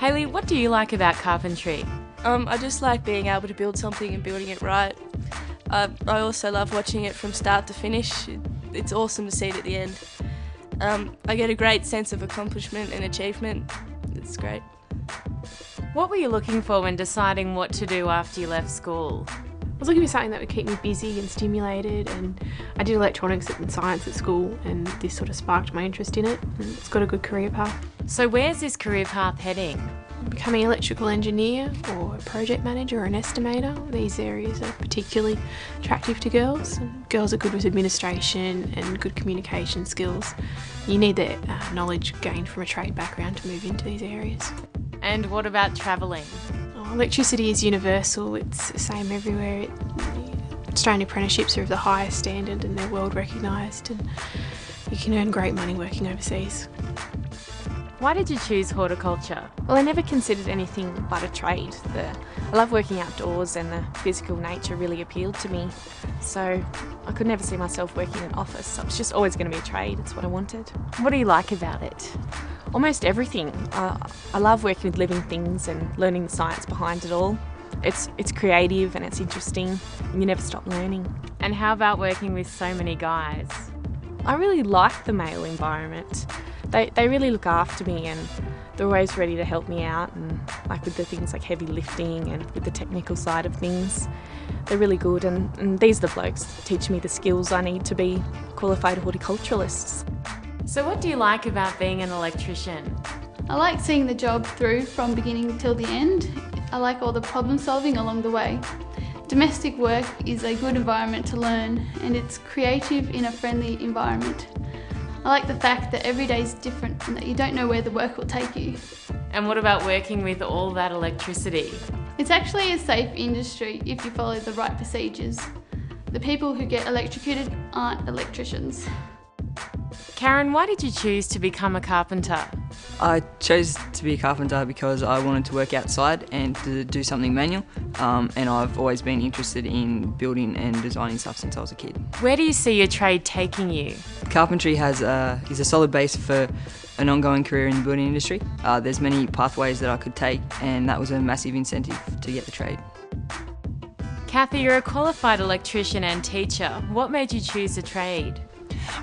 Hayley, what do you like about carpentry? I just like being able to build something and building it right. I also love watching it from start to finish. It's awesome to see it at the end. I get a great sense of accomplishment and achievement. It's great. What were you looking for when deciding what to do after you left school? I was looking for something that would keep me busy and stimulated, and I did electronics and science at school, and this sort of sparked my interest in it, and it's got a good career path. So where's this career path heading? Becoming an electrical engineer or a project manager or an estimator. These areas are particularly attractive to girls. Girls are good with administration and good communication skills. You need that knowledge gained from a trade background to move into these areas. And what about travelling? Electricity is universal, it's the same everywhere. Australian apprenticeships are of the highest standard and they're world recognised, and you can earn great money working overseas. Why did you choose horticulture? Well, I never considered anything but a trade. I love working outdoors and the physical nature really appealed to me. So I could never see myself working in an office. So it was just always going to be a trade. It's what I wanted. What do you like about it? Almost everything. I love working with living things and learning the science behind it all. It's creative and it's interesting and you never stop learning. And how about working with so many guys? I really like the male environment. They really look after me and they're always ready to help me out, and like with the things like heavy lifting and with the technical side of things. They're really good, and these are the blokes teaching me the skills I need to be qualified horticulturalists. So what do you like about being an electrician? I like seeing the job through from beginning till the end. I like all the problem solving along the way. Domestic work is a good environment to learn, and it's creative in a friendly environment. I like the fact that every day is different and that you don't know where the work will take you. And what about working with all that electricity? It's actually a safe industry if you follow the right procedures. The people who get electrocuted aren't electricians. Karen, why did you choose to become a carpenter? I chose to be a carpenter because I wanted to work outside and to do something manual, and I've always been interested in building and designing stuff since I was a kid. Where do you see your trade taking you? Carpentry is a solid base for an ongoing career in the building industry. There's many pathways that I could take, and that was a massive incentive to get the trade. Kathy, you're a qualified electrician and teacher. What made you choose a trade?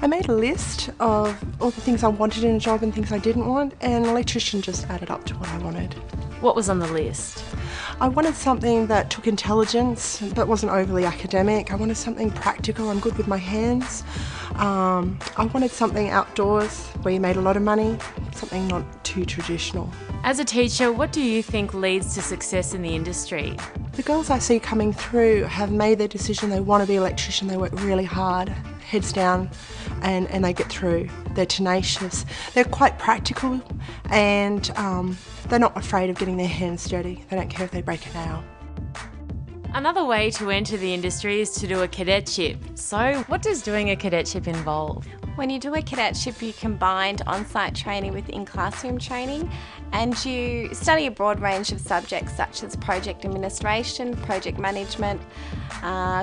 I made a list of all the things I wanted in a job and things I didn't want, and an electrician just added up to what I wanted. What was on the list? I wanted something that took intelligence but wasn't overly academic. I wanted something practical. I'm good with my hands. I wanted something outdoors where you made a lot of money, something not too traditional. As a teacher, what do you think leads to success in the industry? The girls I see coming through have made their decision. They want to be an electrician. They work really hard, heads down, and they get through. They're tenacious. They're quite practical, and they're not afraid of getting their hands dirty. They don't care if they break a nail. Another way to enter the industry is to do a cadetship. So what does doing a cadetship involve? When you do a cadetship, you combine on-site training with in-classroom training, and you study a broad range of subjects such as project administration, project management,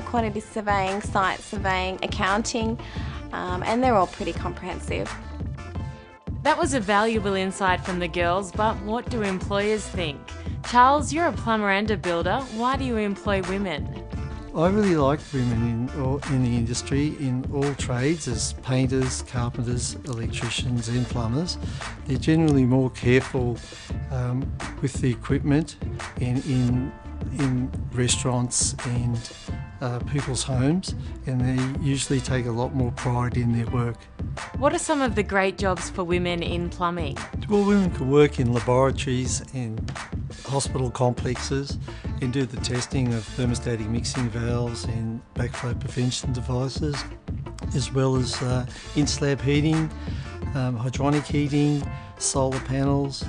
quantity surveying, site surveying, accounting, and they're all pretty comprehensive. That was a valuable insight from the girls, but what do employers think? Charles, you're a plumber and a builder. Why do you employ women? I really like women in the industry, in all trades, as painters, carpenters, electricians and plumbers. They're generally more careful with the equipment and in restaurants and people's homes, and they usually take a lot more pride in their work. What are some of the great jobs for women in plumbing? Well, women can work in laboratories and hospital complexes and do the testing of thermostatic mixing valves and backflow prevention devices, as well as in-slab heating, hydronic heating, solar panels.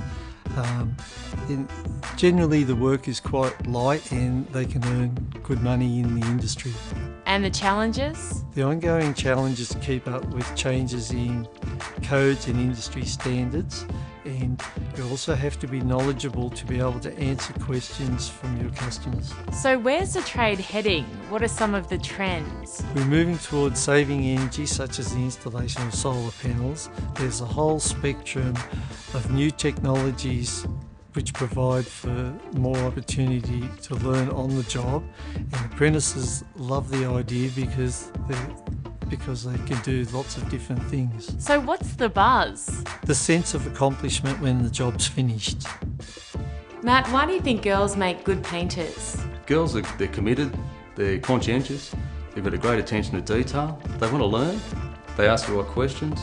Generally the work is quite light and they can earn good money in the industry. And the challenges? The ongoing challenge is to keep up with changes in codes and industry standards, and you also have to be knowledgeable to be able to answer questions from your customers. So where's the trade heading? What are some of the trends? We're moving towards saving energy, such as the installation of solar panels. There's a whole spectrum of new technologies which provide for more opportunity to learn on the job, and apprentices love the idea because they can do lots of different things. So what's the buzz? The sense of accomplishment when the job's finished. Matt, why do you think girls make good painters? Girls, they're committed, they're conscientious, they've got a great attention to detail, they want to learn, they ask the right questions,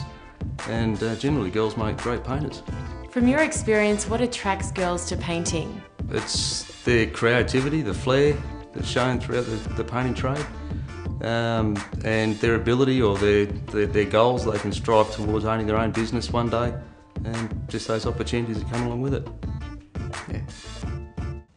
and generally girls make great painters. From your experience, what attracts girls to painting? It's their creativity, the flair that's shown throughout the painting trade, and their ability or their goals. They can strive towards owning their own business one day, and just those opportunities that come along with it. Yeah.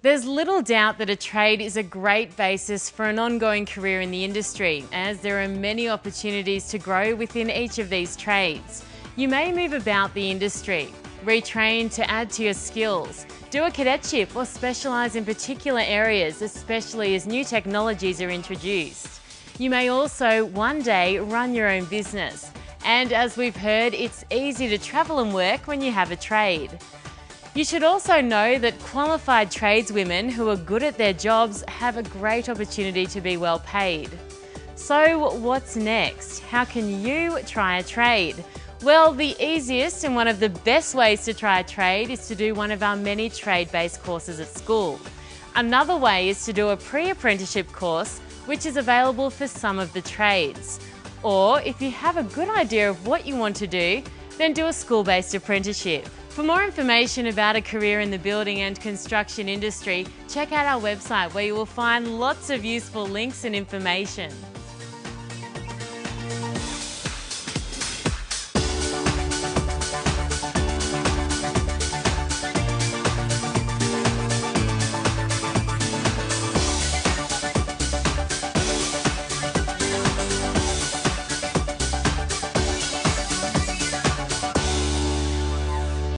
There's little doubt that a trade is a great basis for an ongoing career in the industry, as there are many opportunities to grow within each of these trades. You may move about the industry, retrain to add to your skills, do a cadetship or specialise in particular areas, especially as new technologies are introduced. You may also one day run your own business, and as we've heard, it's easy to travel and work when you have a trade. You should also know that qualified tradeswomen who are good at their jobs have a great opportunity to be well paid. So what's next? How can you try a trade? Well, the easiest and one of the best ways to try a trade is to do one of our many trade-based courses at school. Another way is to do a pre-apprenticeship course, which is available for some of the trades. Or if you have a good idea of what you want to do, then do a school-based apprenticeship. For more information about a career in the building and construction industry, check out our website where you will find lots of useful links and information.